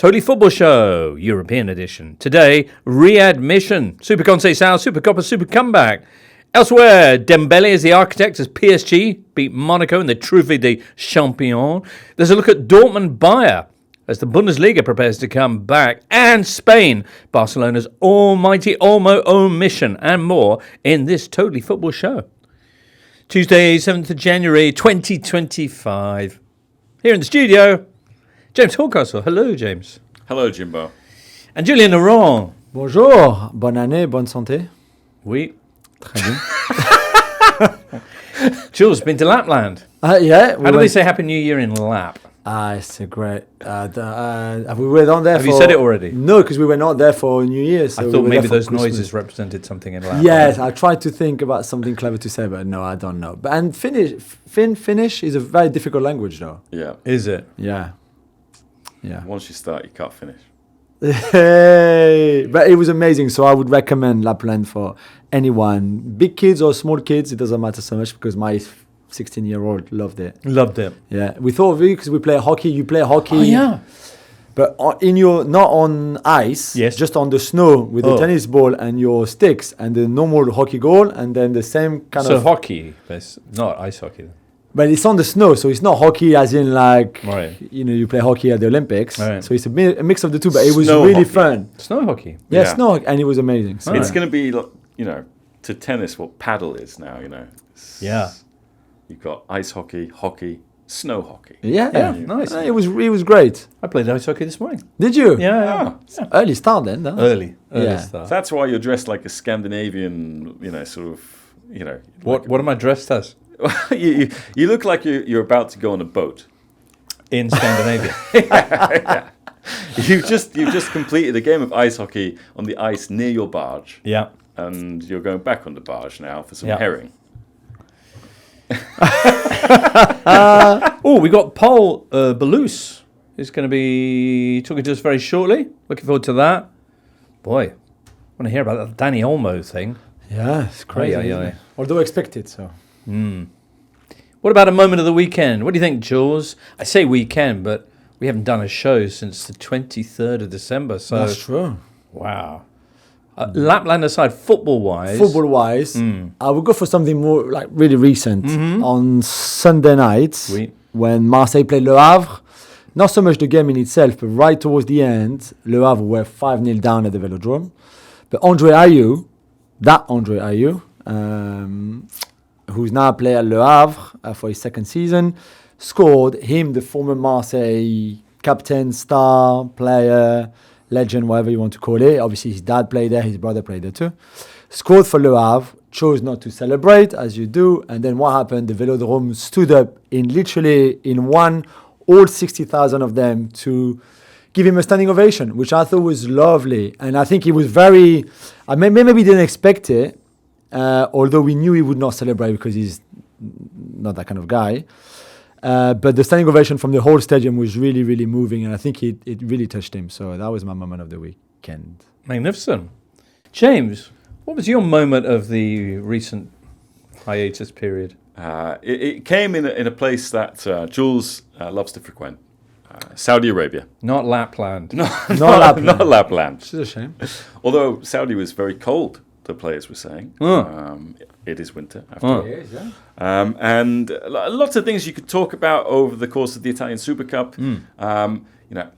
Totally Football Show, European edition. Today, Riyadh mission. Super Conceição, Supercoppa, Super Comeback. Elsewhere, Dembele is the architect as PSG beat Monaco in the Trophée des Champions. There's a look at Dortmund Bayer as the Bundesliga prepares to come back. And Spain, Barcelona's almighty Olmo own mission and more in this Totally Football Show. Tuesday, 7th of January, 2025. Here in the studio, James Horncastle. Hello, James. Hello, Jimbo. And Julien Laurent. Bonjour. Bonne année, bonne santé. Oui. Très bien. Jules, been to Lapland. Yeah. How do they say Happy New Year in Lap? It's a great. We were not there. Have you said it already? No, because we were not there for New Year. So I thought maybe those Christmas. noises represented something in Lap. Yes, I tried to think about something clever to say, but no, I don't know. And Finnish is a very difficult language, though. Yeah. Is it? Yeah. Once you start, you can't finish. Hey, but it was amazing. So I would recommend Lapland for anyone, big kids or small kids. It doesn't matter so much because my 16-year-old loved it. Loved it. Yeah, we thought of it because we play hockey. You play hockey. Oh, yeah. But not on ice, yes, just on the snow with the tennis ball and your sticks and the normal hockey goal, and then the same kind of. So hockey, but it's not ice hockey then. But it's on the snow, so it's not hockey as in like, right. You play hockey at the Olympics. Right. So it's a mix of the two, but it was Snow really hockey. fun. Snow hockey? Yeah, snow hockey, and it was amazing. So. It's going to be, to tennis what paddle is now, Yeah. You've got ice hockey, hockey, snow hockey. Yeah. Nice. It was great. I played ice hockey this morning. Did you? Yeah. Early start then, though. Early Yeah. start. That's why you're dressed like a Scandinavian, sort of, What am I dressed as? you look like you're about to go on a boat. In Scandinavia. Yeah. You've just completed a game of ice hockey on the ice near your barge. Yeah. And you're going back on the barge now for some herring. We got Pol Ballus, who's going to be talking to us very shortly. Looking forward to that. Boy, I want to hear about that Dani Olmo thing. Yeah, it's crazy. Aye. Although expected, so. What about a moment of the weekend? What do you think, Jules? I say weekend, but we haven't done a show since the 23rd of December. So that's true. Wow. Lapland aside, football-wise, I would go for something more like really recent. On Sunday night, when Marseille played Le Havre, not so much the game in itself, but right towards the end, Le Havre were 5-0 down at the Velodrome. But Andre Ayew, who's now playing at Le Havre for his second season, scored. Him, the former Marseille captain, star, player, legend, whatever you want to call it. Obviously, his dad played there, his brother played there too. Scored for Le Havre, chose not to celebrate, as you do. And then what happened? The Velodrome stood up in one, all 60,000 of them, to give him a standing ovation, which I thought was lovely. And I think he was very... maybe didn't expect it, although we knew he would not celebrate because he's not that kind of guy. But the standing ovation from the whole stadium was really, really moving, and I think it really touched him. So that was my moment of the weekend. Magnificent. James, what was your moment of the recent hiatus period? It came in a place that Jules loves to frequent. Saudi Arabia. Not Lapland. Not Lapland. Not Lapland. Which is a shame. Although Saudi was very cold, the players were saying. It is winter, after all. It is, yeah. And lots of things you could talk about over the course of the Italian Super Cup.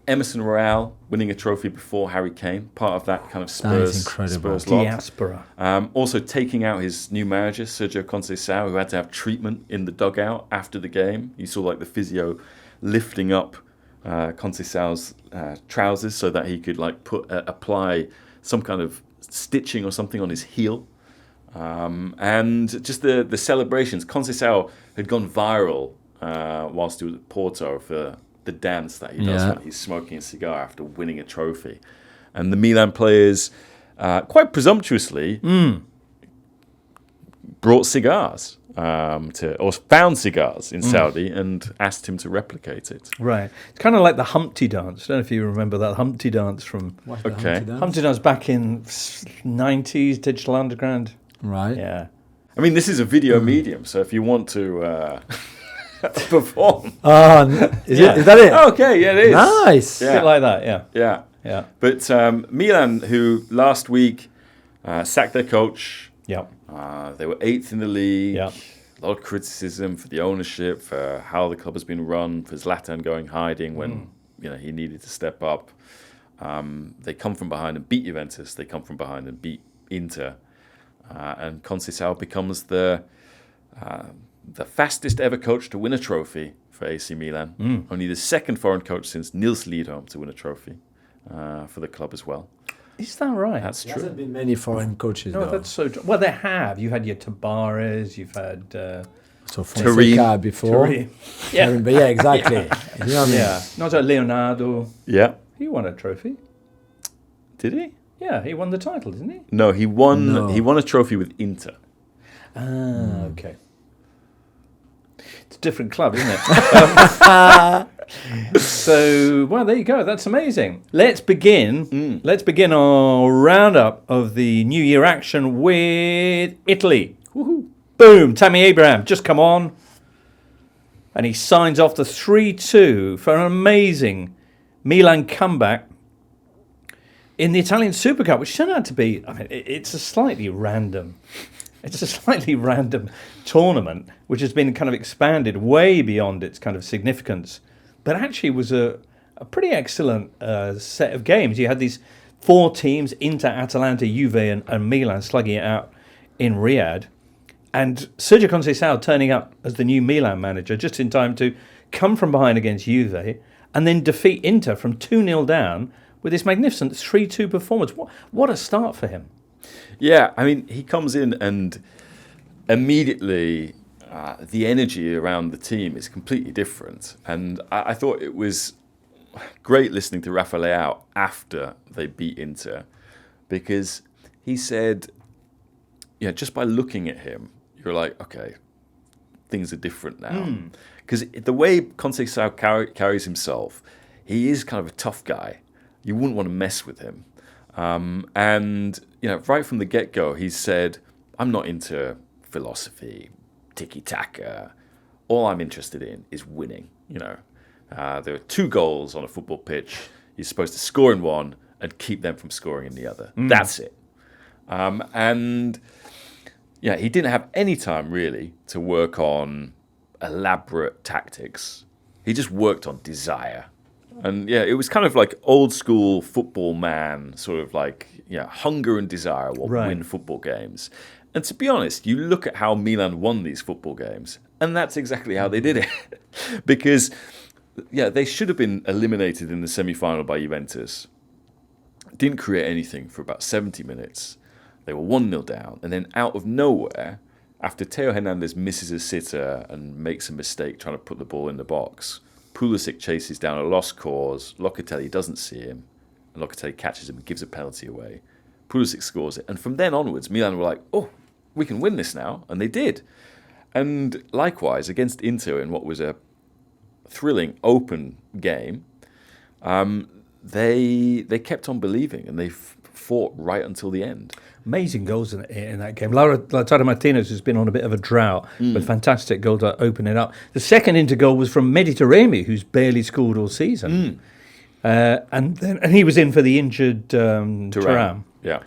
Emerson Royale winning a trophy before Harry Kane, part of that kind of Spurs lot. Diaspora. Also taking out his new manager, Sérgio Conceição, who had to have treatment in the dugout after the game. You saw the physio lifting up Conceição's trousers so that he could apply some kind of stitching or something on his heel. And just the celebrations. Conceição had gone viral whilst he was at Porto for the dance that he does when he's smoking a cigar after winning a trophy. And the Milan players, quite presumptuously, brought cigars or found cigars in Saudi and asked him to replicate it. Right. It's kind of like the Humpty Dance. I don't know if you remember that Humpty Dance from... Humpty Dance back in 90s, Digital Underground. Right. Yeah. I mean, this is a video medium, so if you want to... perform. Is that it? Okay, yeah, it is. Nice. A bit like that, yeah. Yeah. Yeah. But Milan, who last week sacked their coach, Yeah. they were 8th in the league. Yeah. A lot of criticism for the ownership, for how the club has been run, for Zlatan going hiding when he needed to step up. They come from behind and beat Juventus. They come from behind and beat Inter. And Conceição becomes the fastest ever coach to win a trophy for AC Milan. Only the second foreign coach since Niels Lidholm to win a trophy for the club as well. Is that right? That's There true. hasn't been many foreign coaches, No, though. that's so true. Well, they have. You had your Tabares, you've had... So Fonseca before. Turin. Yeah. But yeah, exactly. You know what I mean? Yeah. Not like Leonardo. Yeah. He won a trophy. Did he? Yeah, he won the title, didn't he? No, he won. No. He won a trophy with Inter. Okay. It's a different club, isn't it? So, well, there you go. That's amazing. Let's begin. Let's begin our roundup of the New Year action with Italy. Woohoo! Boom! Tammy Abraham just come on, and he signs off the 3-2 for an amazing Milan comeback in the Italian Super Cup, which turned out to be. I mean, it's a slightly random. It's a slightly random tournament, which has been kind of expanded way beyond its kind of significance, but actually was a pretty excellent set of games. You had these 4 teams, Inter, Atalanta, Juve, and Milan, slugging it out in Riyadh. And Sérgio Conceição turning up as the new Milan manager just in time to come from behind against Juve and then defeat Inter from 2-0 down with this magnificent 3-2 performance. What a start for him. Yeah, I mean, he comes in and immediately the energy around the team is completely different. And I thought it was great listening to Rafa Leao after they beat Inter, because he said, just by looking at him, you're like, okay, things are different now. Because the way Conceição carries himself, he is kind of a tough guy. You wouldn't want to mess with him. And right from the get-go, he said, I'm not into philosophy, tiki-taka. All I'm interested in is winning. There are 2 goals on a football pitch. You're supposed to score in one and keep them from scoring in the other. That's it. And he didn't have any time really to work on elaborate tactics. He just worked on desire. And it was kind of like old school football man, sort of like, hunger and desire will win football games. And to be honest, you look at how Milan won these football games, and that's exactly how they did it. Because, they should have been eliminated in the semi-final by Juventus. Didn't create anything for about 70 minutes. They were 1-0 down, and then out of nowhere, after Theo Hernandez misses a sitter and makes a mistake trying to put the ball in the box, Pulisic chases down a lost cause. Locatelli doesn't see him, and Locatelli catches him and gives a penalty away. Pulisic scores it, and from then onwards, Milan were like, "Oh, we can win this now," and they did. And likewise against Inter in what was a thrilling open game, they kept on believing, and they fought right until the end. Amazing goals in that game. Lautaro Martinez has been on a bit of a drought, but fantastic goal to open it up. The second Inter goal was from Mehdi Taremi, who's barely scored all season. And he was in for the injured Thuram. Yeah.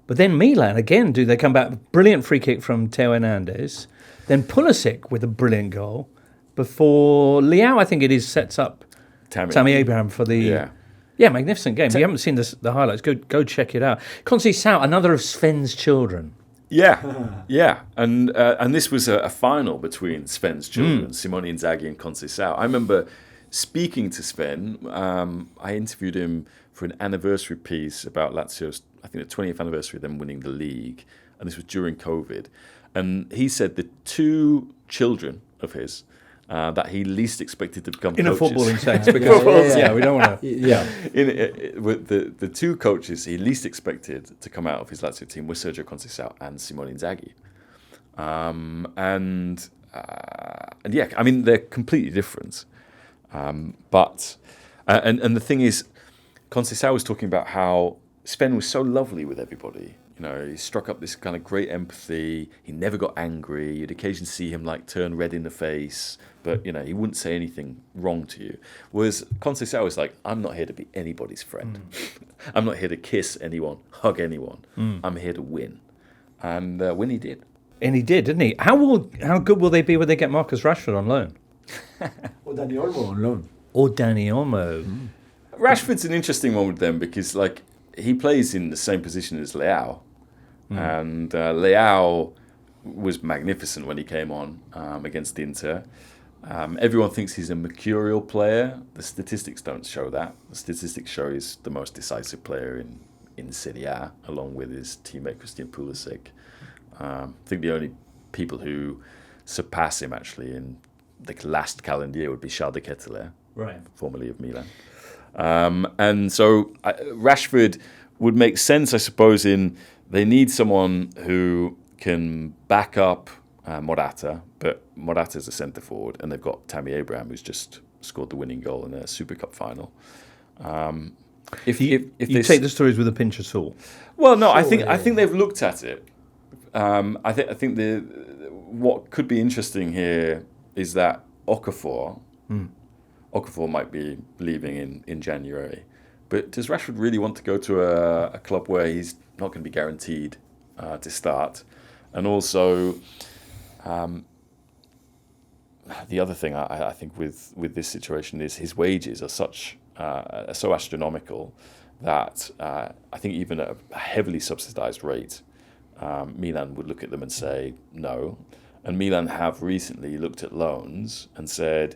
But then Milan, again, they come back? Brilliant free kick from Theo Hernandez. Then Pulisic with a brilliant goal before Leao, I think it is, sets up Tammy Abraham for the... Yeah, magnificent game. If you haven't seen the highlights, go check it out. Conceição, another of Sven's children. Yeah. And this was a final between Sven's children, Simone Inzaghi and Conceição. I remember speaking to Sven. I interviewed him for an anniversary piece about Lazio's, I think, the 20th anniversary of them winning the league. And this was during COVID. And he said the 2 children of his that he least expected to become in coaches. a footballing sense, because we don't want to. With the 2 coaches he least expected to come out of his Lazio team were Sérgio Conceição and Simone Inzaghi, and I mean, they're completely different. But the thing is, Conceição was talking about how Sven was so lovely with everybody. he struck up this kind of great empathy. He never got angry. You'd occasionally see him like turn red in the face, but he wouldn't say anything wrong to you. Whereas Conceição was like, I'm not here to be anybody's friend. I'm not here to kiss anyone, hug anyone. I'm here to win. And win he did. And he did, didn't he? How good will they be when they get Marcus Rashford on loan? Or Dani Olmo on loan. Or Dani Olmo. Rashford's an interesting one with them because he plays in the same position as Leao. And Leao was magnificent when he came on against Inter. Everyone thinks he's a mercurial player. The statistics don't show that. The statistics show he's the most decisive player in Serie A, along with his teammate Christian Pulisic. I think the only people who surpass him actually in the last calendar year would be Charles de Ketelaere, formerly of Milan. And so Rashford would make sense, I suppose, in they need someone who can back up Morata, but Morata's a centre forward, and they've got Tammy Abraham, who's just scored the winning goal in a Super Cup final. If you they take the stories with a pinch of salt. Well, no, I think they've looked at it. I think what could be interesting here is that Okafor might be leaving in January, but does Rashford really want to go to a club where he's not going to be guaranteed to start? And also, the other thing I think with this situation is his wages are so astronomical that I think even at a heavily subsidised rate, Milan would look at them and say no. And Milan have recently looked at loans and said,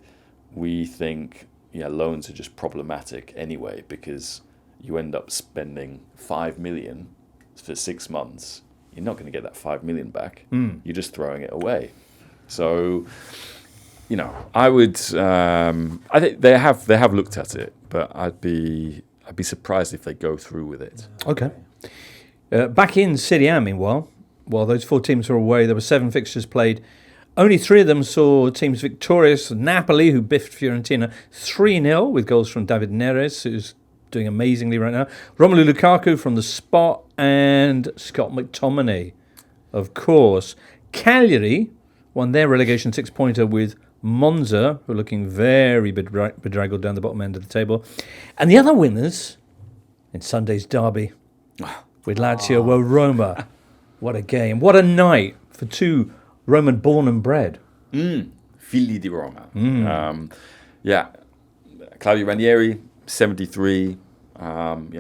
we think loans are just problematic anyway because you end up spending 5 million for 6 months. You're not going to get that 5 million back. You're just throwing it away. So, I would. I think they have looked at it, but I'd be surprised if they go through with it. Okay. Back in Serie A, meanwhile, while those 4 teams were away, there were 7 fixtures played. Only 3 of them saw teams victorious. Napoli, who biffed Fiorentina 3-0 with goals from David Neres, who's doing amazingly right now. Romelu Lukaku from the spot, and Scott McTominay, of course. Cagliari won their relegation 6-pointer with Monza, who are looking very bedraggled down the bottom end of the table. And the other winners in Sunday's derby with Lazio were Roma. What a game. What a night for 2 Roman born and bred. Figli di Roma. Claudio Ranieri, 73,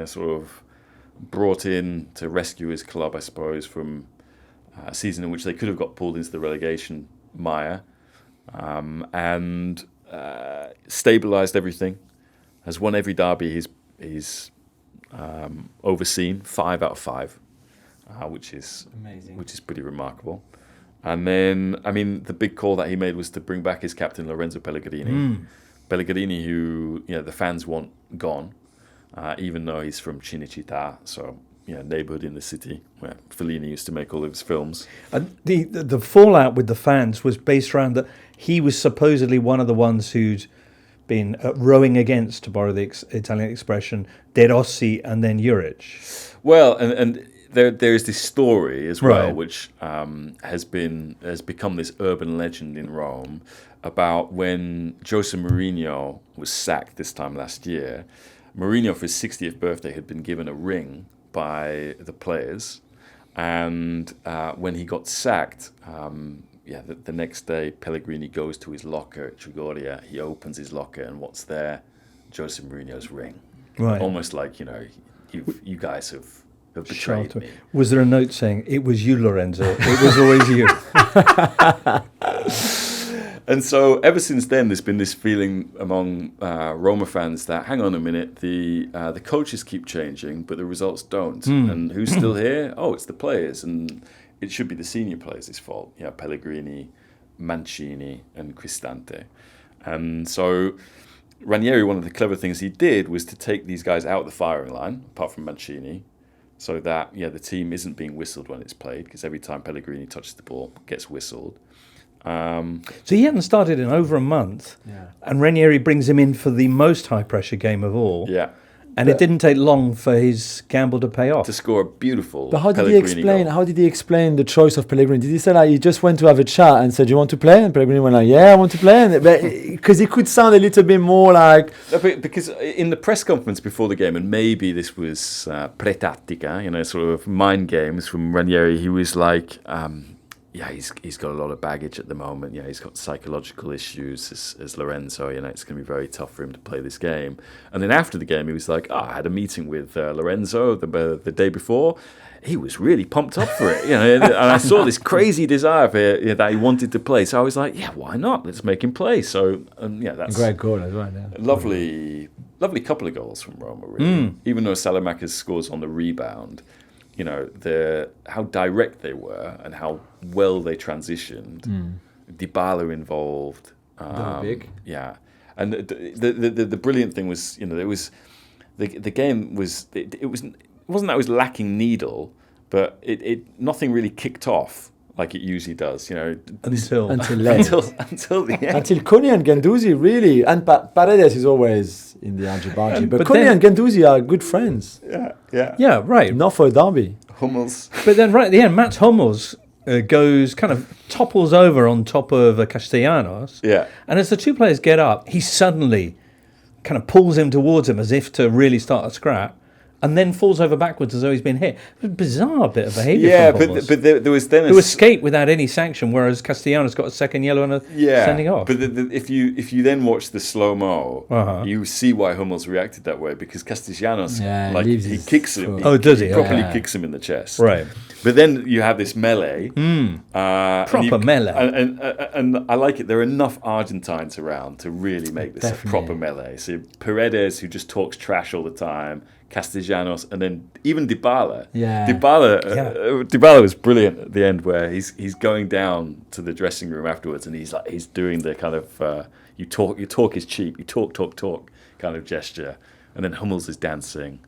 sort of brought in to rescue his club, I suppose, from a season in which they could have got pulled into the relegation mire, and stabilised everything, has won every derby he's overseen, 5 out of 5, which is amazing, which is pretty remarkable. And then, the big call that he made was to bring back his captain, Lorenzo Pellegrini. Pellegrini, who the fans want gone, even though he's from Cinecittà, so neighbourhood in the city where Fellini used to make all of his films. And the fallout with the fans was based around that he was supposedly one of the ones who'd been rowing against, to borrow the Italian expression, De Rossi and then Juric. Well, and there is this story as well, Right. which has become this urban legend in Rome about when Jose Mourinho was sacked this time last year. Mourinho, for his 60th birthday, had been given a ring by the players, and when he got sacked, the next day, Pellegrini goes to his locker at Trigoria. He opens his locker, and what's there? Jose Mourinho's ring. Right. Almost like you guys have betrayed me. Was there a note saying, "It was you, Lorenzo. It was always you"? And so ever since then, there's been this feeling among Roma fans that, hang on a minute, the coaches keep changing, but the results don't. And who's still here? Oh, it's the players. And it should be the senior players' fault. Pellegrini, Mancini, and Cristante. And so Ranieri, one of the clever things he did was to take these guys out of the firing line, apart from Mancini, so that the team isn't being whistled when it's played, because every time Pellegrini touches the ball, it gets whistled. So he hadn't started in over a month, and Ranieri brings him in for the most high-pressure game of all. Yeah. And it didn't take long for his gamble to pay off. To score a beautiful. But how did Pellegrini goal. How did he explain the choice of Pellegrini? Did he say like he just went to have a chat and said, "Do you want to play?" And Pellegrini went like, "Yeah, I want to play." Because he could sound a little bit more like. Because in the press conference before the game, and maybe this was pre-tattica, sort of mind games from Ranieri, he was like, he's got a lot of baggage at the moment. Yeah, he's got psychological issues as Lorenzo. It's going to be very tough for him to play this game. And then after the game, he was like, I had a meeting with Lorenzo the day before. He was really pumped up for it, and I saw this crazy desire for that he wanted to play. So I was like, yeah, why not? Let's make him play. So that's a great goal as well. Yeah. Lovely couple of goals from Roma, really. Even though Salamakers scores on the rebound. How direct they were and how well they transitioned. Dybala involved. Big. Yeah, and the brilliant thing was, there was the game was it wasn't that it was lacking needle, but it nothing really kicked off like it usually does. Until the end. Until Koné and Guendouzi really, and Paredes is always in the argy-bargy, but Koné and Guendouzi are good friends. Yeah, right. Not for a derby. Hummels. But then right at the end, Mats Hummels topples over on top of Castellanos. Yeah. And as the two players get up, he suddenly kind of pulls him towards him as if to really start a scrap, and then falls over backwards as though he's been hit. It was a bizarre bit of behaviour from Hummels. but there was then who escaped without any sanction, whereas Castellanos got a second yellow and a sending off. But if you then watch the slow-mo, you see why Hummels reacted that way, because Castellanos, he kicks him. Does he? He properly kicks him in the chest. Right. But then you have this melee. Proper melee. And I like it. There are enough Argentines around to really make this a proper melee. So Paredes, who just talks trash all the time, Castellanos, and then even Dybala. Yeah. Dybala was brilliant at the end, where he's going down to the dressing room afterwards, and he's doing the kind of you talk is cheap, you talk kind of gesture, and then Hummels is dancing.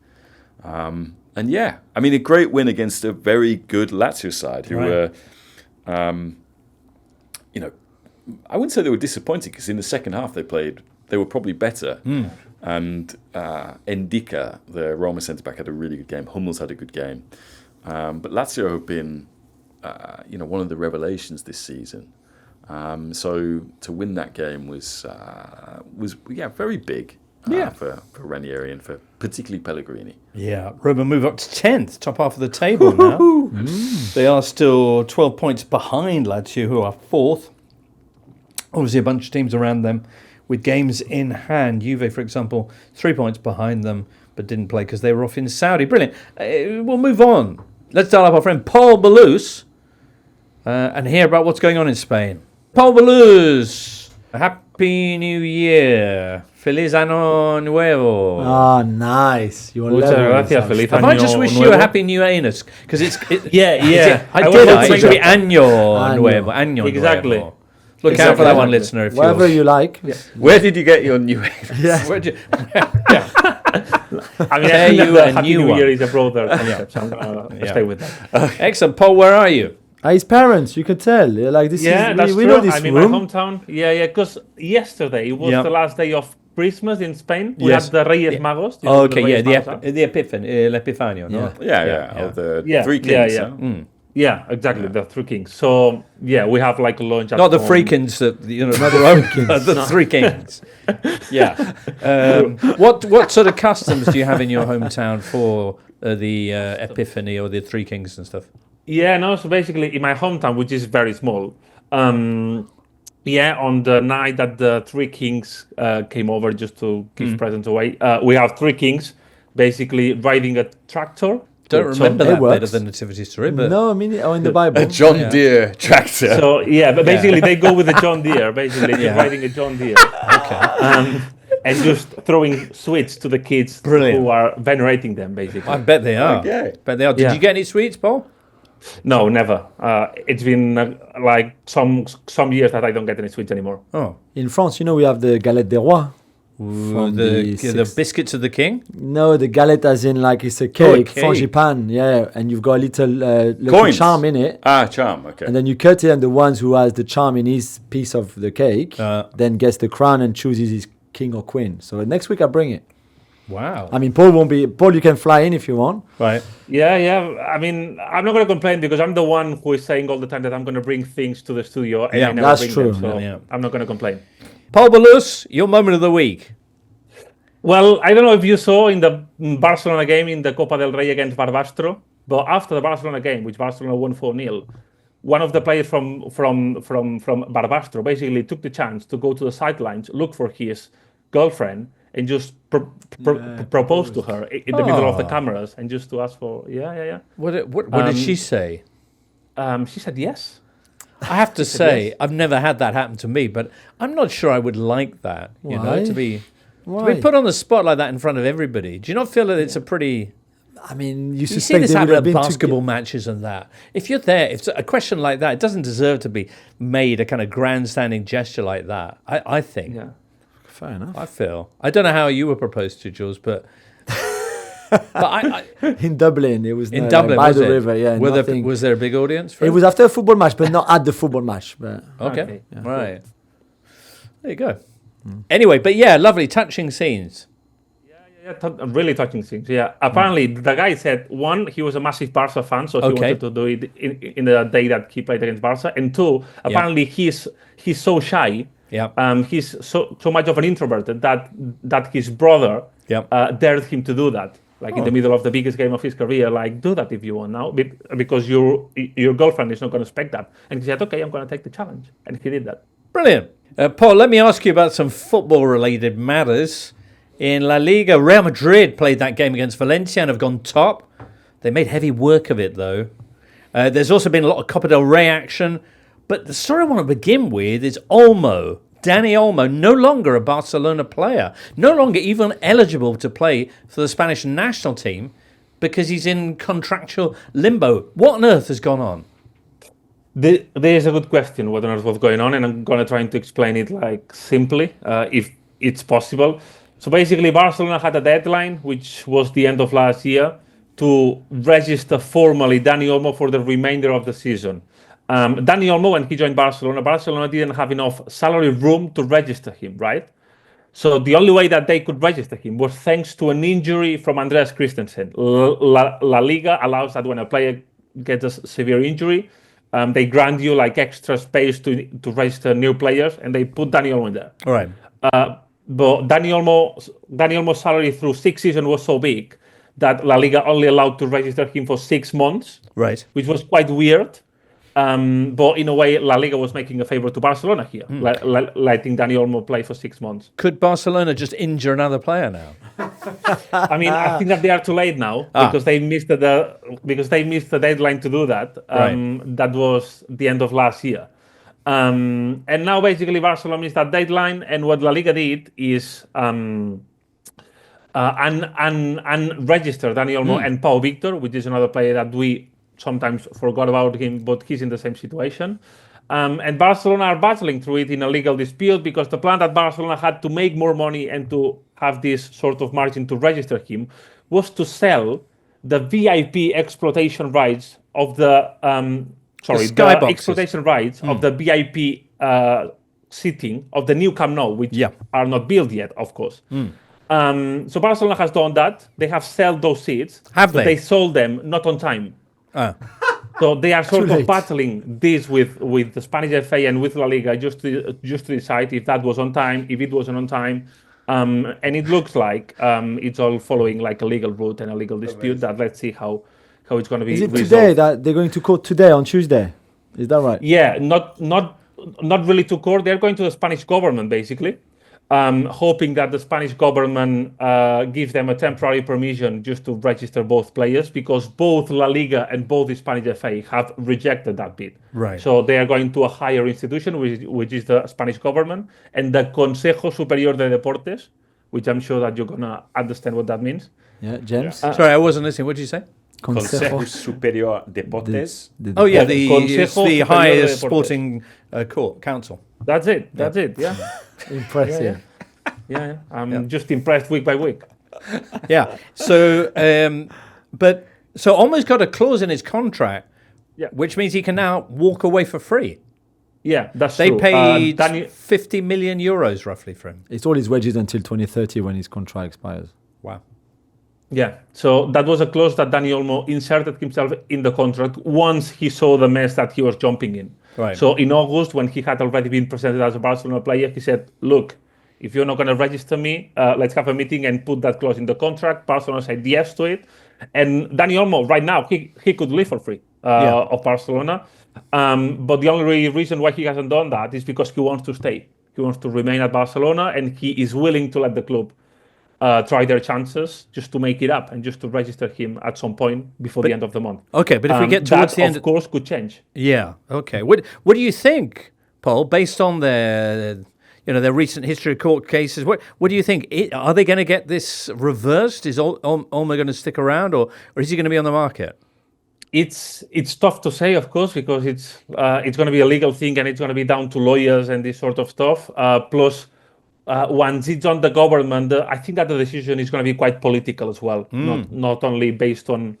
And a great win against a very good Lazio side who were, I wouldn't say they were disappointed, because in the second half they were probably better. And Endika, the Roma centre-back, had a really good game. Hummels had a good game. But Lazio have been, one of the revelations this season. So to win that game was very big. For Ranieri and for particularly Pellegrini. Yeah, Roma move up to 10th, top half of the table now. They are still 12 points behind Lazio, who are 4th. Obviously a bunch of teams around them with games in hand. Juve, for example, 3 points behind them, but didn't play because they were off in Saudi. Brilliant. We'll move on. Let's dial up our friend Pol Ballus and hear about what's going on in Spain. Pol Ballus, Happy New Year. Feliz Año Nuevo. Ah, nice. You Muchas gracias. Feliz Año Nuevo. I just wish you a Happy New Anus, because it's... Yeah. I did. It should be Año Nuevo. Año exactly. Nuevo. Look out for that one, listener. If whatever you like. Yeah. Where did you get your new anus? Yeah. Where'd you... I think the Happy New Year is a broader concept, so I'm going to stay with that. Excellent. Paul, where are you? His parents, you could tell. Like this that's we true. know this I'm in room. my hometown. Yeah, because yesterday it was the last day of Christmas in Spain. We Yes. had the Reyes Magos. The Epifanio, no? Yeah. The three kings. Yeah, exactly. The three kings. So we have like lunch. Not the three kings, not the kings. The three kings. Yeah. What sort of customs do you have in your hometown for the Epiphany or the Three Kings and stuff? So basically in my hometown, which is very small, on the night that the Three Kings came over just to give presents away, we have Three Kings basically riding a tractor. Don't remember that bit of the nativity story, but no, I mean, in the Bible, a John Deere tractor. So but basically they go with a John Deere. Basically, they're riding a John Deere. Okay. And just throwing sweets to the kids who are venerating them. Basically, I bet they are. Okay. Bet they are. Did you get any sweets, Paul? No, never. It's been like some years that I don't get any sweets anymore. Oh, in France, we have the galette des rois. The biscuits of the king? No, the galette as in like it's a cake, frangipane, and you've got a little charm in it. Ah, charm, okay. And then you cut it, and the ones who has the charm in his piece of the cake then gets the crown and chooses his king or queen. So next week I bring it. Wow. I mean, Paul won't be. Paul, you can fly in if you want. Right. Yeah. I mean, I'm not going to complain because I'm the one who is saying all the time that I'm going to bring things to the studio. And Yeah, I never that's bring true. Them, so Yeah. I'm not going to complain. Pol Ballus, your moment of the week. Well, I don't know if you saw in the Barcelona game in the Copa del Rey against Barbastro, but after the Barcelona game, which Barcelona won 4-0, one of the players from Barbastro basically took the chance to go to the sidelines, look for his girlfriend, and just propose to her in the middle of the cameras, and just to ask for What did she say? She said yes. I have to say, yes. I've never had that happen to me, but I'm not sure I would like that. You know, Why? to be Why? put on the spot like that in front of everybody. Do you not feel that it's a pretty? I mean, you You see suspect this they would happen have at been basketball matches and that. If you're there, if a question like that, it doesn't deserve to be made a kind of grandstanding gesture like that. I think. Yeah. Fair enough. I feel. I don't know how you were proposed to, Jules, but I In Dublin, it was in no, Dublin by was the it? river. Yeah, nothing. Was there a big audience? For It was after a football match, but not at the football match. But okay. Yeah. Right. There you go. Anyway, but yeah, lovely, touching scenes. Really touching things. Yeah. Apparently, the guy said, one, he was a massive Barca fan, so he wanted to do it in the day that he played against Barca. And two, apparently he's so shy. Yeah. He's so much of an introvert that his brother dared him to do that. Like in the middle of the biggest game of his career, like, do that if you want now, because your girlfriend is not going to expect that. And he said, okay, I'm going to take the challenge. And he did that. Brilliant. Paul, let me ask you about some football-related matters. In La Liga, Real Madrid played that game against Valencia and have gone top. They made heavy work of it, though. There's also been a lot of Copa del Rey action. But the story I want to begin with is Olmo. Dani Olmo, no longer a Barcelona player. No longer even eligible to play for the Spanish national team because he's in contractual limbo. What on earth has gone on? There is a good question what on earth was going on, and I'm going to try to explain it like simply, if it's possible. So basically, Barcelona had a deadline, which was the end of last year, to register formally Dani Olmo for the remainder of the season. Dani Olmo, when he joined Barcelona didn't have enough salary room to register him, right? So the only way that they could register him was thanks to an injury from Andreas Christensen. La Liga allows that when a player gets a severe injury, they grant you like extra space to register new players, and they put Dani Olmo in there. All right. But Dani Olmo's salary through 6 seasons was so big that La Liga only allowed to register him for 6 months, Right. which was quite weird. But in a way, La Liga was making a favor to Barcelona here, letting Dani Olmo play for 6 months. Could Barcelona just injure another player now? I mean, I think that they are too late now because they missed the deadline to do that. Right. That was the end of last year. And now basically Barcelona missed that deadline, and what La Liga did is unregister Dani Olmo and Pau Victor, which is another player that we sometimes forgot about him, but he's in the same situation. And Barcelona are battling through it in a legal dispute because the plan that Barcelona had to make more money and to have this sort of margin to register him was to sell the VIP exploitation rights of the exploitation rights of the VIP seating of the new Camp Nou, which are not built yet, of course. So Barcelona has done that. They have sold those seats. Have they? They sold them not on time. So they are sort of battling this with the Spanish FA and with La Liga just to decide if that was on time, if it wasn't on time. And it looks like it's all following like a legal route and a legal dispute. That let's see how it's going to be. Is it resolved. today that they're going to court today on Tuesday? Is that right? Yeah, not really to court. They're going to the Spanish government basically, hoping that the Spanish government gives them a temporary permission just to register both players, because both La Liga and both the Spanish FA have rejected that bid. Right. So they are going to a higher institution, which is the Spanish government, and the Consejo Superior de Deportes, which I'm sure that you're going to understand what that means. Yeah, James? Sorry, I wasn't listening. What did you say? Consejo Superior Deportes. Oh, yeah, the Consejo Superior de highest Deportes. sporting council. That's it. Yeah. Impressive. Yeah. I'm just impressed week by week. Yeah. So, so Olmo's got a clause in his contract, which means he can now walk away for free. Yeah, that's They true. paid 50 million euros roughly for him. It's all his wages until 2030 when his contract expires. Wow. Yeah, so that was a clause that Dani Olmo inserted himself in the contract once he saw the mess that he was jumping in. Right. So in August, when he had already been presented as a Barcelona player, he said, look, if you're not going to register me, let's have a meeting and put that clause in the contract. Barcelona said yes to it. And Dani Olmo, right now, he could leave for free of Barcelona. But the only reason why he hasn't done that is because he wants to stay. He wants to remain at Barcelona, and he is willing to let the club try their chances just to make it up and just to register him at some point before the end of the month. Okay, but if we get towards that, the end, of course, could change. Yeah. Okay. What do you think, Paul? Based on their recent history of court cases, what do you think? Are they going to get this reversed? Is Olmo going to stick around, or is he going to be on the market? It's tough to say, of course, because it's going to be a legal thing and it's going to be down to lawyers and this sort of stuff. Plus, once it's on the government, I think that the decision is going to be quite political as well, not only based on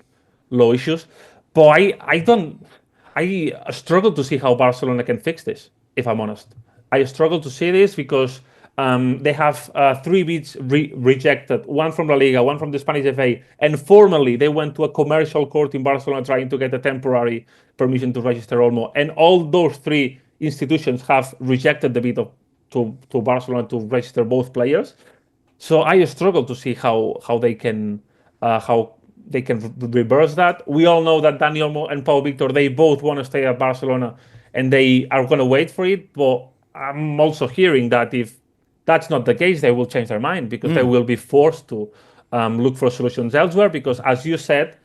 law issues. But I struggle to see how Barcelona can fix this, if I'm honest. I struggle to see this because they have 3 bids rejected, one from La Liga, one from the Spanish FA, and formally they went to a commercial court in Barcelona trying to get a temporary permission to register Olmo. And all those 3 institutions have rejected the bid to Barcelona to register both players. So I struggle to see how they can reverse that. We all know that Dani Olmo and Pau Victor, they both want to stay at Barcelona and they are going to wait for it. But I'm also hearing that if that's not the case, they will change their mind because they will be forced to look for solutions elsewhere. Because as you said,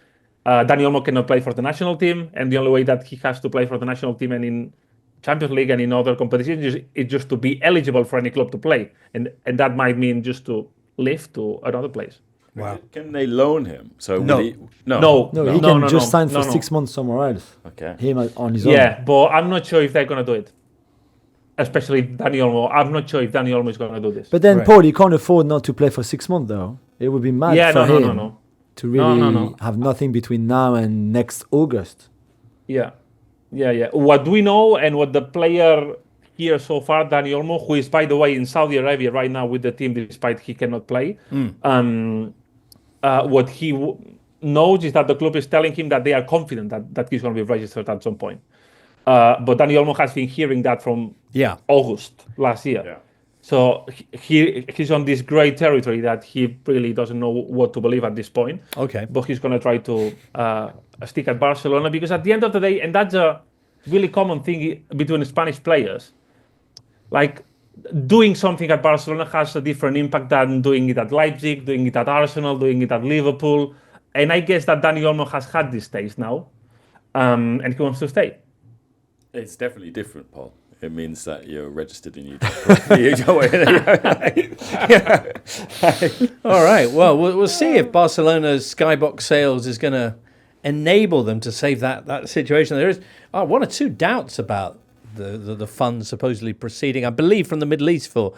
Dani Olmo cannot play for the national team, and the only way that he has to play for the national team and in Champions League and in other competitions is just to be eligible for any club to play, and that might mean just to live to another place. Wow. Can they loan him? So No. he can just sign for 6 months somewhere else. Okay. Him on his own. Yeah, but I'm not sure if they're going to do it. Especially Dani Olmo. I'm not sure if Dani Olmo is going to do this. But then, Right. Paul, he can't afford not to play for 6 months, though. It would be mad for him to really have nothing between now and next August. Yeah. What we know and what the player here so far, Dani Olmo, who is, by the way, in Saudi Arabia right now with the team, despite he cannot play, what he knows is that the club is telling him that they are confident that he's going to be registered at some point. But Dani Olmo has been hearing that from August last year. Yeah. So he's on this great territory that he really doesn't know what to believe at this point. Okay. But he's going to try to stick at Barcelona because at the end of the day, and that's a really common thing between Spanish players, like doing something at Barcelona has a different impact than doing it at Leipzig, doing it at Arsenal, doing it at Liverpool. And I guess that Dani Olmo has had this taste now, and he wants to stay. It's definitely different, Paul. It means that you're registered and you All right. Well, we'll see if Barcelona's Skybox sales is going to enable them to save that situation. There is 1 or 2 doubts about the funds supposedly proceeding, I believe, from the Middle East for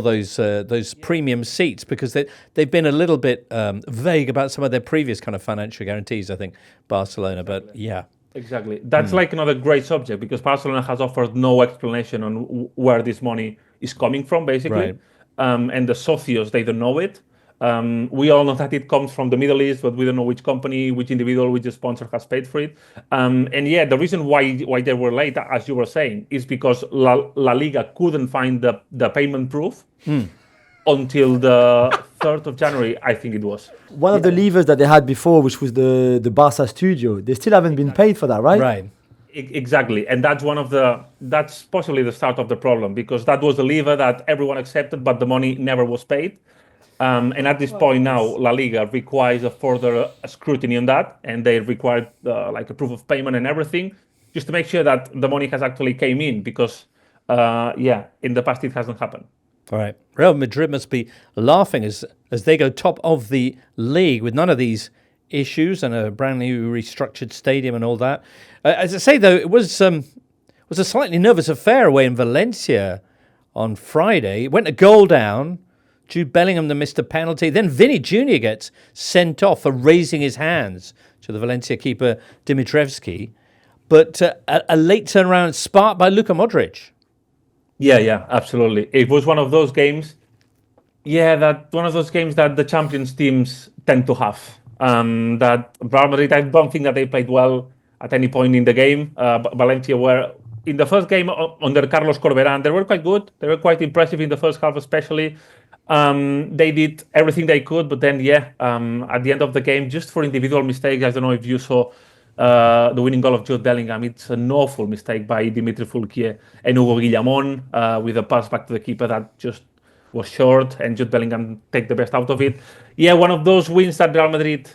those premium seats, because they've been a little bit vague about some of their previous kind of financial guarantees, I think, Barcelona. But yeah. Exactly. That's like another great subject because Barcelona has offered no explanation on where this money is coming from, basically. Right. And the socios, they don't know it. We all know that it comes from the Middle East, but we don't know which company, which individual, which sponsor has paid for it. And yeah, the reason why they were late, as you were saying, is because La Liga couldn't find the payment proof until the 3rd of January, I think it was. One of the levers that they had before, which was the Barca studio, they still haven't been paid for that, right? Right. Exactly. And that's possibly the start of the problem, because that was the lever that everyone accepted, but the money never was paid. And at this point now, La Liga requires a further scrutiny on that, and they required like a proof of payment and everything, just to make sure that the money has actually came in, because in the past it hasn't happened. All right. Real Madrid must be laughing as they go top of the league with none of these issues and a brand new restructured stadium and all that. As I say, though, it was a slightly nervous affair away in Valencia on Friday. It went a goal down. Jude Bellingham missed a penalty. Then Vinny Jr. gets sent off for raising his hands to the Valencia keeper Dimitrievski. But a late turnaround sparked by Luka Modric. Yeah, absolutely. It was one of those games Yeah, that one of those games that the champions teams tend to have. That Real Madrid, I don't think that they played well at any point in the game. Valencia were in the first game under Carlos Corberán. They were quite good. They were quite impressive in the first half, especially. They did everything they could, but then at the end of the game, just for individual mistakes, I don't know if you saw the winning goal of Jude Bellingham. It's an awful mistake by Dimitri Foulquier and Hugo Guillamón with a pass back to the keeper that just was short, and Jude Bellingham take the best out of it. Yeah, one of those wins that Real Madrid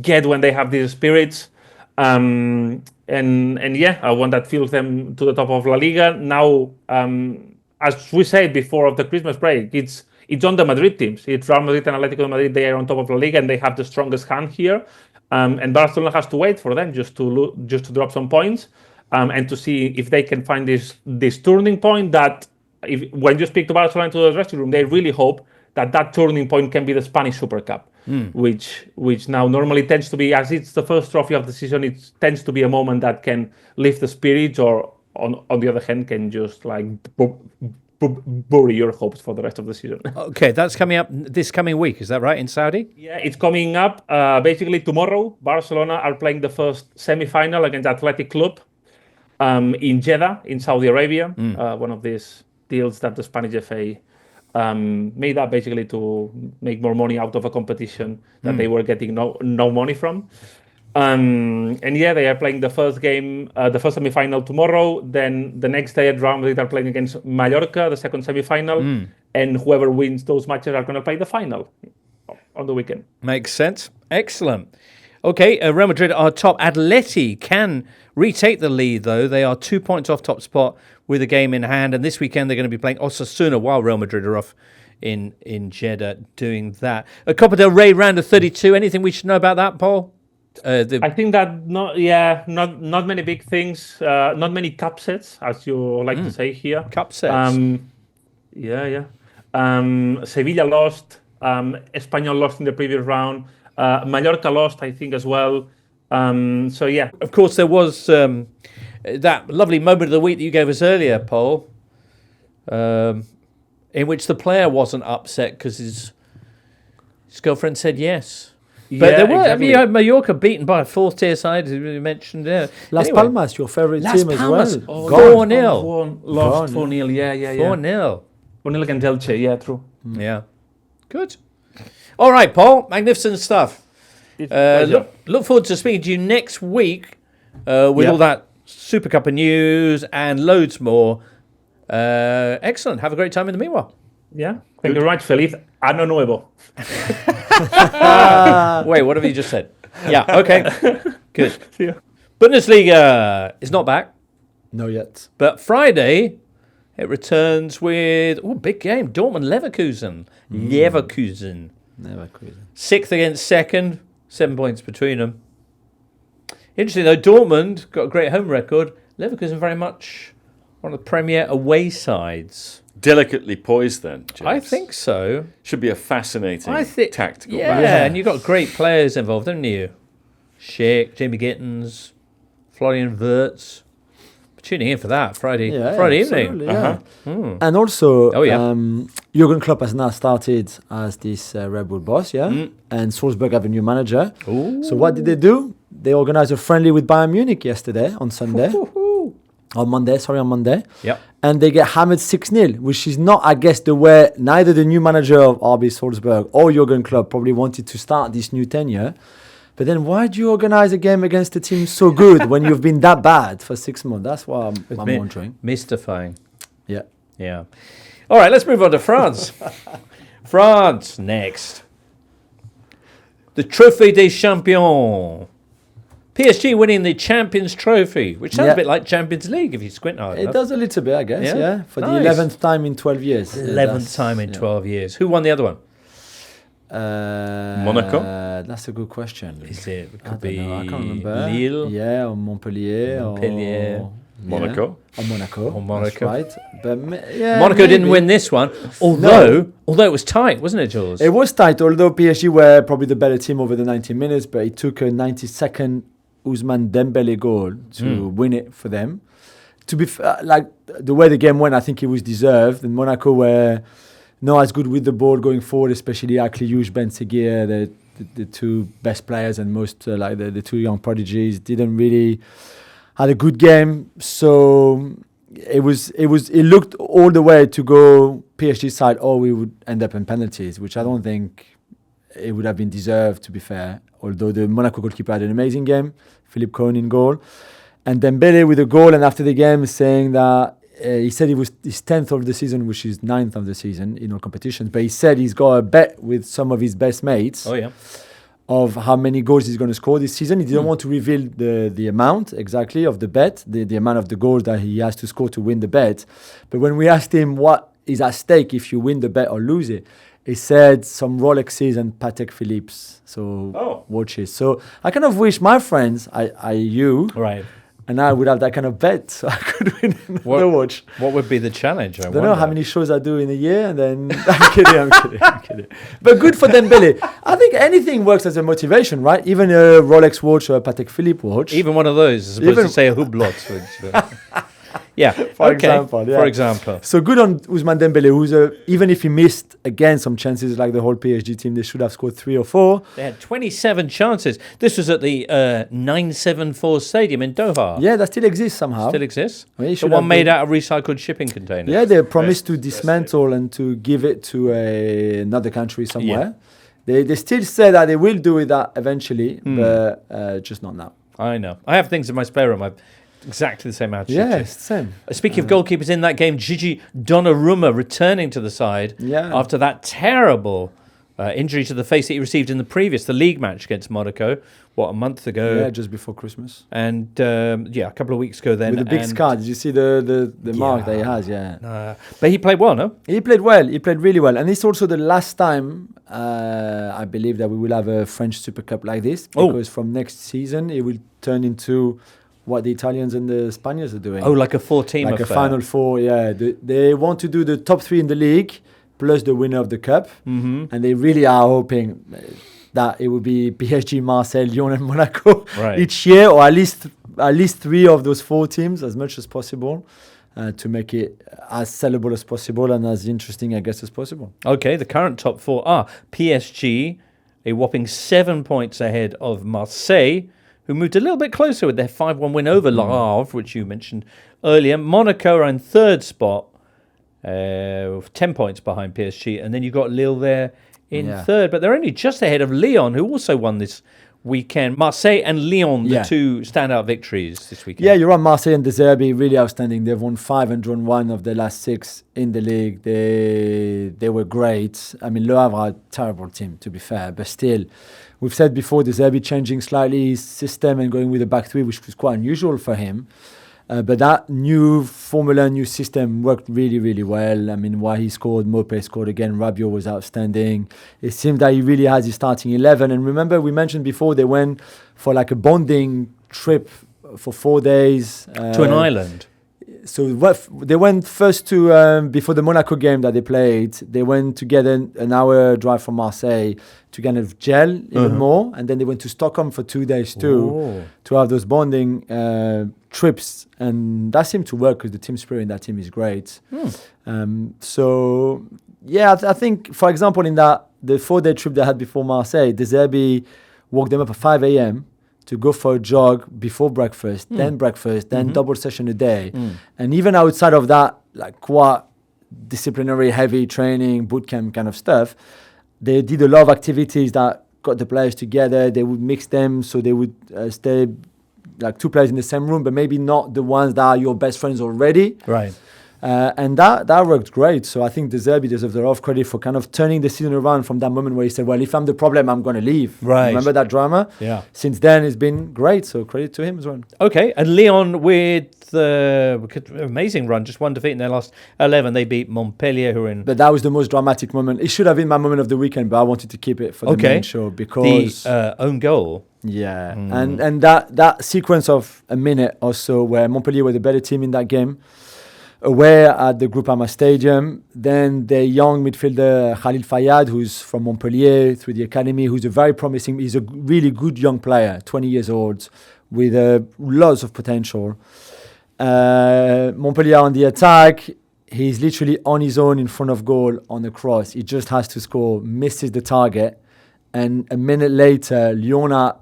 get when they have these spirits. One that fuels them to the top of La Liga. Now, as we said before of the Christmas break, it's on the Madrid teams. It's Real Madrid and Atletico de Madrid. They are on top of La Liga and they have the strongest hand here. And Barcelona has to wait for them just to drop some points and to see if they can find this turning point. That when you speak to Barcelona into the dressing room, they really hope that turning point can be the Spanish Super Cup, which now normally tends to be, as it's the first trophy of the season, it tends to be a moment that can lift the spirits, or on the other hand, can just like bury your hopes for the rest of the season. Okay, that's coming up this coming week. Is that right, in Saudi? Yeah, it's coming up. Basically, tomorrow, Barcelona are playing the first semi-final against Athletic Club in Jeddah, in Saudi Arabia. One of these deals that the Spanish FA made up basically to make more money out of a competition that they were getting no money from. They are playing the first game, the first semi-final tomorrow. Then the next day at Real Madrid are playing against Mallorca, the second semi-final. And whoever wins those matches are going to play the final on the weekend. Makes sense. Excellent. Okay, Real Madrid are top. Atleti can retake the lead, though. They are 2 points off top spot with a game in hand. And this weekend they're going to be playing Osasuna while Real Madrid are off in Jeddah doing that. A Copa del Rey round of 32. Anything we should know about that, Paul? I think that not many big things, not many cup sets, as you like to say here. Cup sets. Sevilla lost. Espanyol lost in the previous round. Mallorca lost, I think, as well. Of course, there was that lovely moment of the week that you gave us earlier, Paul, in which the player wasn't upset because his girlfriend said yes. But there were, exactly. You had Mallorca beaten by a fourth-tier side, as you mentioned there. Las Palmas, your favourite team as well. 4-0. Lost 4-0, yeah. 4-0. 4-0 against Elche, yeah, true. Yeah. Good. All right, Paul. Magnificent stuff. Look forward to speaking to you next week with all that Super Cup news and loads more. Excellent. Have a great time in the meanwhile. Yeah. Thank you very much. Feliz Año Nuevo. Wait, what have you just said? Yeah, okay. Good. Yeah. Bundesliga is not back. No yet. But Friday, it returns with big game. Dortmund-Leverkusen. Leverkusen. 6th against 2nd. 7 points between them. Interesting, though. Dortmund got a great home record. Leverkusen very much one of the premier away sides. Delicately poised then, James. I think so. Should be a fascinating tactical match. match. And you've got great players involved, haven't you? Schick, Jamie Gittins, Florian Wirtz. Tuning in for that Friday evening. Yeah. And also, Jurgen Klopp has now started as this Red Bull boss, and Salzburg have a new manager. Ooh. So what did they do? They organized a friendly with Bayern Munich yesterday on Sunday. On Monday. Yep. And they get hammered 6-0, which is not, I guess, the way neither the new manager of RB Salzburg or Jurgen Klopp probably wanted to start this new tenure. But then why do you organize a game against a team so good when you've been that bad for 6 months? That's what I'm wondering. Mystifying. Yeah. All right, let's move on to France. France next. The Trophée des Champions. PSG winning the Champions Trophy, which sounds a bit like Champions League if you squint hard enough. It does a little bit, I guess, For the 11th time in 12 years. 11th time in 12 years. Who won the other one? Monaco? That's a good question. Is it? It could I can't remember. Lille. Yeah, or Montpellier. Monaco. Or Monaco. Or Monaco. That's right. But Monaco didn't win this one, although it was tight, wasn't it, Jules? It was tight, although PSG were probably the better team over the 90 minutes, but it took a 92nd Ousmane Dembele goal to win it for them. To be like the way the game went, I think it was deserved. And Monaco were not as good with the ball going forward, especially Akliouche, Ben Seguir, the two best players and most the two young prodigies didn't really had a good game. So it looked all the way to go PSG side, or we would end up in penalties, which I don't think it would have been deserved, to be fair. Although the Monaco goalkeeper had an amazing game, Philippe Cohen in goal, and Dembele with a goal. And after the game, saying that he said it was his 10th of the season, which is 9th of the season in all competitions. But he said he's got a bet with some of his best mates. Oh yeah. Of how many goals he's going to score this season. He didn't want to reveal the amount exactly of the bet, the amount of the goals that he has to score to win the bet. But when we asked him what is at stake if you win the bet or lose it, he said some Rolexes and Patek Philippe's, so watches. So I kind of wish my friends, you, right, and I would have that kind of bet, so I could win another watch. What would be the challenge? I don't know how many shows I do in a year, and then I'm kidding. But good for Dembele. I think anything works as a motivation, right? Even a Rolex watch or a Patek Philippe watch. Even one of those, as opposed to say a Hublot. Yeah, for example. So good on Ousmane Dembele, who's even if he missed again some chances like the whole PSG team, they should have scored 3 or 4. They had 27 chances. This was at the 974 Stadium in Doha. Yeah, that still exists somehow. Still exists. Well, the one made out of recycled shipping containers. Yeah, they promised to dismantle and to give it to another country somewhere. Yeah. They still say that they will do that eventually, but just not now. I know. I have things in my spare room. I've exactly the same attitude. Yeah, same. Speaking of goalkeepers in that game, Gigi Donnarumma returning to the side after that terrible injury to the face that he received in the League match against Monaco, a month ago? Yeah, just before Christmas. And a couple of weeks ago then. With a big scar. Did you see the mark that he has? Yeah. But he played well, no? He played well. He played really well. And it's also the last time, I believe, that we will have a French Super Cup like this. Because from next season, it will turn into what the Italians and the Spaniards are doing. Oh, like a 4-team Like a Final Four, yeah. They want to do the top 3 in the league, plus the winner of the cup. Mm-hmm. And they really are hoping that it will be PSG, Marseille, Lyon and Monaco each year, or at least 3 of those 4 teams, as much as possible, to make it as sellable as possible and as interesting, I guess, as possible. Okay, the current top 4 are PSG, a whopping 7 points ahead of Marseille, who moved a little bit closer with their 5-1 win over Le Havre, which you mentioned earlier. Monaco are in 3rd spot, 10 points behind PSG. And then you've got Lille there in 3rd. But they're only just ahead of Lyon, who also won this weekend. Marseille and Lyon, the 2 standout victories this weekend. Yeah, you're on. Marseille and De Zerbi, really outstanding. They've won 5 and drawn 1 of the last 6 in the league. They were great. I mean, Le Havre are a terrible team, to be fair, but still... We've said before, De Zerbi changing slightly his system and going with a back 3, which was quite unusual for him. But that new formula, new system worked really, really well. I mean, while he scored, Mopé scored again. Rabiot was outstanding. It seemed that he really has his starting 11. And remember, we mentioned before, they went for like a bonding trip for 4 days. To an island. So they went first to, before the Monaco game that they played, they went together an hour drive from Marseille to kind of gel even more. And then they went to Stockholm for 2 days too, to have those bonding trips. And that seemed to work because the team spirit in that team is great. So, yeah, I think, for example, in the 4-day trip they had before Marseille, De Zerbi woke them up at 5 a.m. to go for a jog before breakfast, then double session a day. And even outside of that, like quite disciplinary, heavy training, boot camp kind of stuff, they did a lot of activities that got the players together. They would mix them, so they would stay like 2 players in the same room, but maybe not the ones that are your best friends already. Right. And that worked great. So I think De Zerbi deserves a lot of credit for kind of turning the season around from that moment where he said, well, if I'm the problem, I'm going to leave. Right. Remember that drama? Yeah. Since then, it's been great. So credit to him as well. Okay. And Lyon with the amazing run, just 1 defeat in their last 11. They beat Montpellier, who are in... But that was the most dramatic moment. It should have been my moment of the weekend, but I wanted to keep it for the main show because... The own goal. Yeah. And that sequence of a minute or so where Montpellier were the better team in that game, away at the Groupama Stadium. Then the young midfielder Khalil Fayad, who's from Montpellier through the academy, who's a very promising, he's a really good young player, 20 years old, with lots of potential. Montpellier on the attack. he's literally on his own in front of goal on the cross. He just has to score, misses the target, and a minute later, Lyon are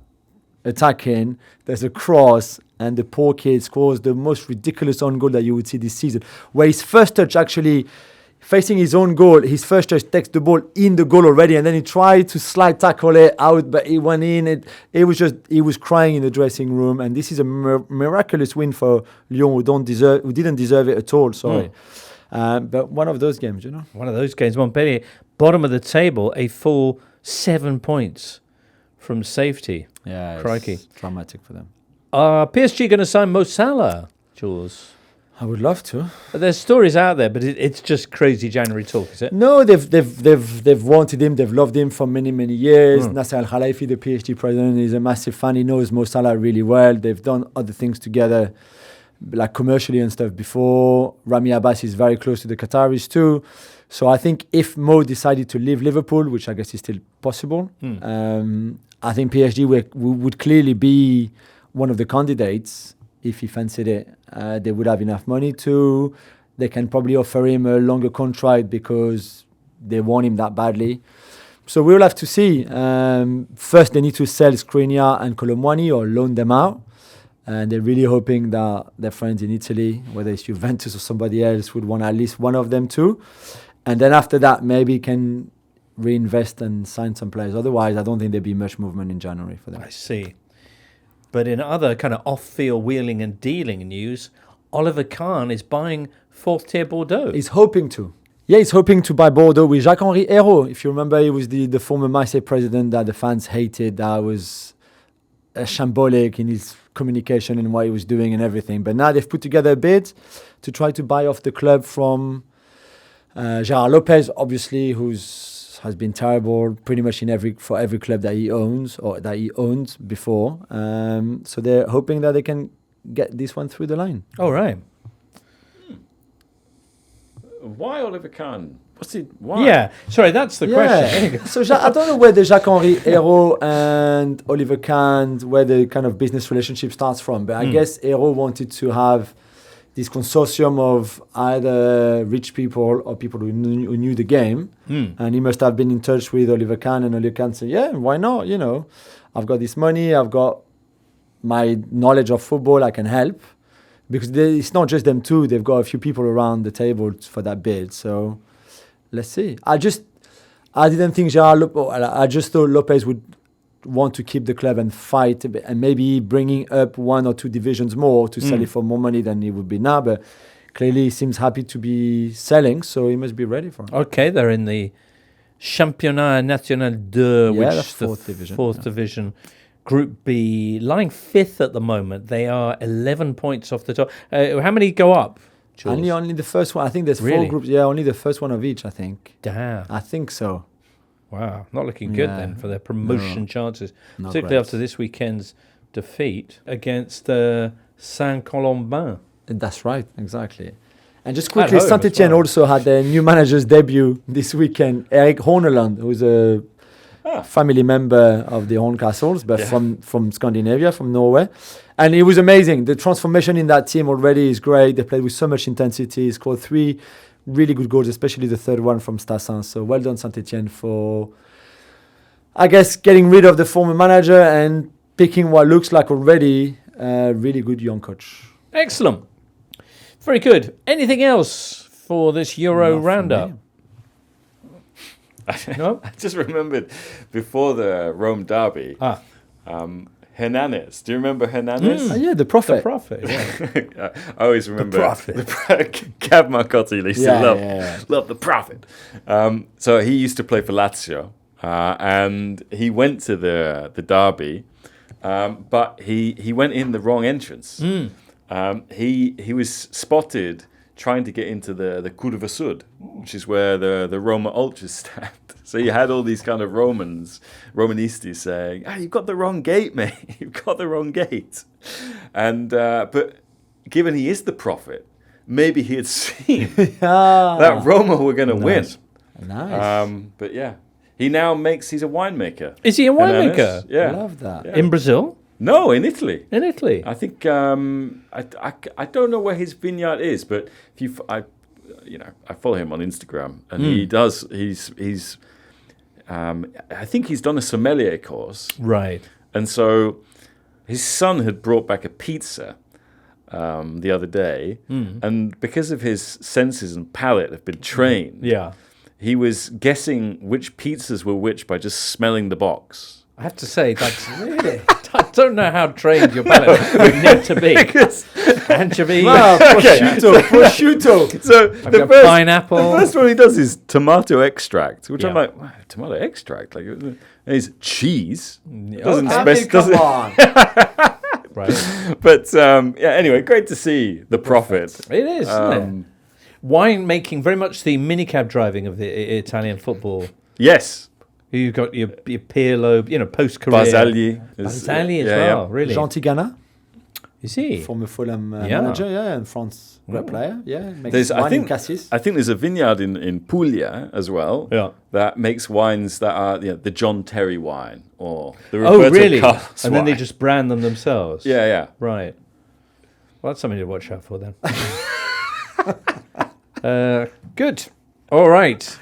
attacking. There's a cross, and the poor kid scores the most ridiculous own goal that you would see this season, where his first touch actually facing his own goal, his first touch takes the ball in the goal already, and then he tried to slide tackle it out, but it went in. It was just, he was crying in the dressing room, and this is a miraculous win for Lyon, who didn't deserve it at all. Sorry. But one of those games, One of those games. Montpellier, bottom of the table, a full 7 points from safety. Yeah, Crikey. it's dramatic for them. PSG going to sign Mo Salah, Jules? I would love to. There's stories out there, but it's just crazy January talk, is it? No, they've wanted him. They've loved him for many, many years. Nasser Al Khelaifi, the PSG president, is a massive fan. He knows Mo Salah really well. They've done other things together, like commercially and stuff before. Rami Abbas is very close to the Qataris too. So I think if Mo decided to leave Liverpool, which I guess is still possible, I think PSG would clearly be one of the candidates if he fancied it. They would have enough money to. They can probably offer him a longer contract because they want him that badly. So we'll have to see. First, they need to sell Skriniar and Colomwani or loan them out. And they're really hoping that their friends in Italy, whether it's Juventus or somebody else, would want at least one of them too. And then after that, maybe can reinvest and sign some players. Otherwise, I don't think there'd be much movement in January for them. I see. But in other kind of off-field wheeling and dealing news, Oliver Kahn is buying fourth-tier Bordeaux. He's hoping to. Yeah, he's hoping to buy Bordeaux with Jacques-Henri Hérault. If you remember, he was the former Marseille president that the fans hated, that was shambolic in his communication and what he was doing and everything. But now they've put together a bid to try to buy off the club from Gerard Lopez, obviously, has been terrible pretty much for every club that he owns or that he owned before. So they're hoping that they can get this one through the line. All right. Why Oliver Kahn? Why? Yeah, sorry, that's the question. So I don't know where the Jacques-Henri Hérault and Oliver Kahn, where the kind of business relationship starts from. But I guess Hérault wanted to have this consortium of either rich people or people who knew the game. And he must have been in touch with Oliver Kahn, and Oliver Kahn said, yeah, why not? I've got this money, I've got my knowledge of football, I can help. Because it's not just them two, they've got a few people around the table for that bid. So let's see. I didn't think I just thought Lopez would want to keep the club and fight, and maybe bringing up one or two divisions more to sell it for more money than it would be now. But clearly he seems happy to be selling, so he must be ready for it. Okay, they're in the Championnat National 2, which is the fourth division. Group B, lying fifth at the moment. They are 11 points off the top. How many go up, Jules? Only the first one. I think there's 4 groups. Yeah, only the first one of each, I think. Damn. I think so. Wow, not looking good then for their promotion chances. Particularly after this weekend's defeat against Saint-Colombin. That's right, exactly. And just quickly, Saint-Etienne also had their new manager's debut this weekend. Eric Horneland, who's a family member of the Horncastles, but from Scandinavia, from Norway. And it was amazing. The transformation in that team already is great. They played with so much intensity. Scored 3 really good goals, especially the third one from Stassin. So well done, Saint-Etienne, for, I guess, getting rid of the former manager and picking what looks like already a really good young coach. Excellent. Very good. Anything else for this Euro roundup? No? I just remembered before the Rome derby, Hernandez. Do you remember Hernandez? Yeah, the prophet. The prophet, yeah. I always remember the prophet. Gav Marcotti used to love the prophet. So he used to play for Lazio, and he went to the derby, but he went in the wrong entrance. He was spotted trying to get into the Curva Sud, which is where the Roma ultras stand. So you had all these kind of Romanistas saying, you've got the wrong gate, mate. You've got the wrong gate. And but given he is the prophet, maybe he had seen that Roma were going to win. Nice. But yeah, he's a winemaker. Is he a winemaker? Yeah. I love that. Yeah. In Brazil? No, in Italy. In Italy? I think I don't know where his vineyard is, but I follow him on Instagram, and he does. He's I think he's done a sommelier course, Right. and so his son had brought back a pizza the other day, and because of his senses and palate have been trained, Yeah. he was guessing which pizzas were which by just smelling the box. I have to say, that's really... I don't know how trained your palate would need to be. Anchovy. Ah, prosciutto. So I've got pineapple. The first one he does is tomato extract, which I'm Yeah. like, wow, tomato extract? Like, and he's cheese. Doesn't Come on. Right. But anyway, great to see the profit. It is, isn't it? Wine making, very much the minicab driving of the Italian football. Yes, You've got your Pirlo, post-career. Barzagli. Barzagli as well, really. Jean Tigana, You see? former Fulham Yeah. manager, in France, great player. Yeah, makes There's, wine I think, in Cassis. I think there's a vineyard in Puglia as well. Yeah. That makes wines that are the John Terry wine or the Oh, Roberto really? Carlos And then they wine. just brand them themselves. Yeah. Right. Well, that's something to watch out for then. Good. All right.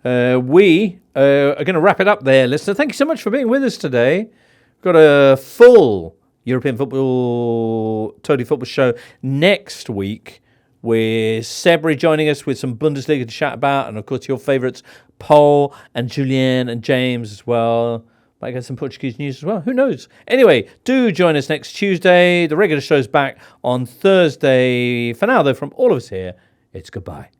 We are going to wrap it up there, listener. Thank you so much for being with us today. We've got a full European football, Totally Football show next week with Sebri joining us with some Bundesliga to chat about, and of course your favourites, Pol and Julien and James as well. Might get some Portuguese news as well. Who knows? Anyway, do join us next Tuesday. The regular show's back on Thursday. For now, though, from all of us here, it's goodbye.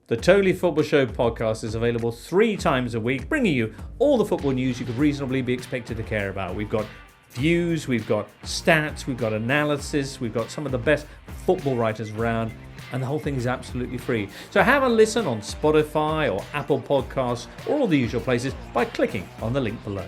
The Totally Football Show podcast is available 3 times a week, bringing you all the football news you could reasonably be expected to care about. We've got views, we've got stats, we've got analysis, we've got some of the best football writers around, and the whole thing is absolutely free. So have a listen on Spotify or Apple Podcasts or all the usual places by clicking on the link below.